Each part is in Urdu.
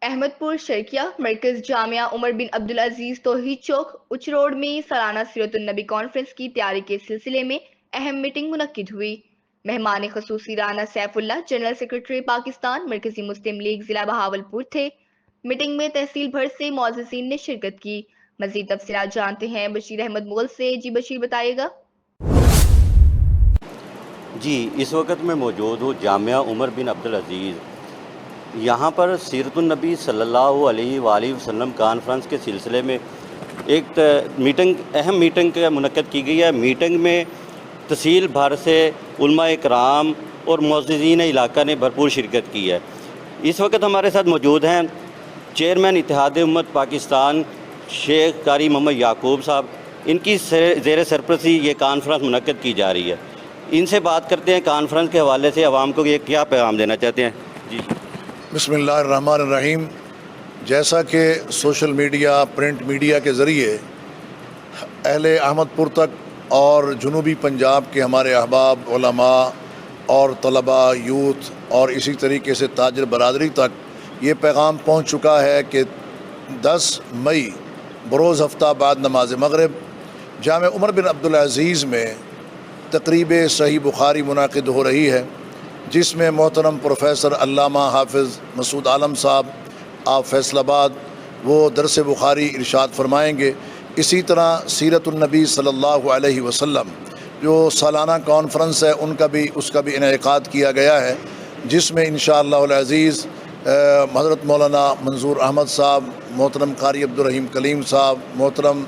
احمد پور شرکیہ مرکز جامعہ عمر بن عبدالعزیز توحید چوک اچ روڈ میں سالانہ سیرت النبی کانفرنس کی تیاری کے سلسلے میں اہم میٹنگ منعقد ہوئی۔ مہمان خصوصی رانا سیف اللہ جنرل سیکرٹری پاکستان مرکزی مسلم لیگ ضلع بہاولپور تھے۔ میٹنگ میں تحصیل بھر سے معززین نے شرکت کی۔ مزید تفصیلات جانتے ہیں بشیر احمد مغل سے۔ جی بشیر بتائیے گا۔ جی اس وقت میں موجود ہوں جامعہ عمر بن عبدالعزیز۔ یہاں پر سیرت النبی صلی اللہ علیہ وآلہ وسلم کانفرنس کے سلسلے میں ایک اہم میٹنگ منعقد کی گئی ہے۔ میٹنگ میں تحصیل بھر سے علماء کرام اور معززین علاقہ نے بھرپور شرکت کی ہے۔ اس وقت ہمارے ساتھ موجود ہیں چیئرمین اتحاد امت پاکستان شیخ قاری محمد یعقوب صاحب۔ ان کی زیر سرپرستی یہ کانفرنس منعقد کی جا رہی ہے۔ ان سے بات کرتے ہیں کانفرنس کے حوالے سے عوام کو یہ کیا پیغام دینا چاہتے ہیں۔ جی بسم اللہ الرحمن الرحیم۔ جیسا کہ سوشل میڈیا پرنٹ میڈیا کے ذریعے اہل احمد پور تک اور جنوبی پنجاب کے ہمارے احباب علماء اور طلباء یوتھ اور اسی طریقے سے تاجر برادری تک یہ پیغام پہنچ چکا ہے کہ 10 مئی بروز ہفتہ بعد نماز مغرب جامع عمر بن عبدالعزیز میں تقریب صحیح بخاری منعقد ہو رہی ہے، جس میں محترم پروفیسر علامہ حافظ مسعود عالم صاحب آپ فیصل آباد وہ درس بخاری ارشاد فرمائیں گے۔ اسی طرح سیرت النبی صلی اللہ علیہ وسلم جو سالانہ کانفرنس ہے اس کا بھی انعقاد کیا گیا ہے، جس میں انشاءاللہ العزیز حضرت مولانا منظور احمد صاحب، محترم قاری عبدالرحیم کلیم صاحب، محترم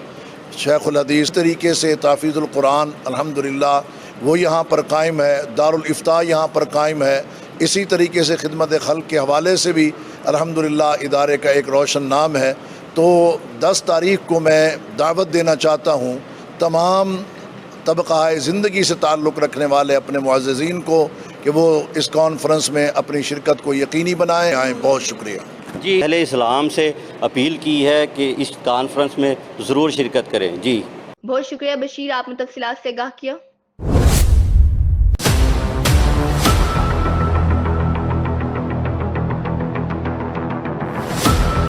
شیخ الحدیث طریقے سے تحفیظ القرآن الحمدللہ وہ یہاں پر قائم ہے، دارالافتاء یہاں پر قائم ہے۔ اسی طریقے سے خدمت خلق کے حوالے سے بھی الحمدللہ ادارے کا ایک روشن نام ہے۔ تو 10 تاریخ کو میں دعوت دینا چاہتا ہوں تمام طبقہ زندگی سے تعلق رکھنے والے اپنے معززین کو کہ وہ اس کانفرنس میں اپنی شرکت کو یقینی بنائیں۔ بہت شکریہ۔ جی اہل اسلام سے اپیل کی ہے کہ اس کانفرنس میں ضرور شرکت کریں۔ جی بہت شکریہ بشیر، آپ نے تفصیلات سے آگاہ کیا۔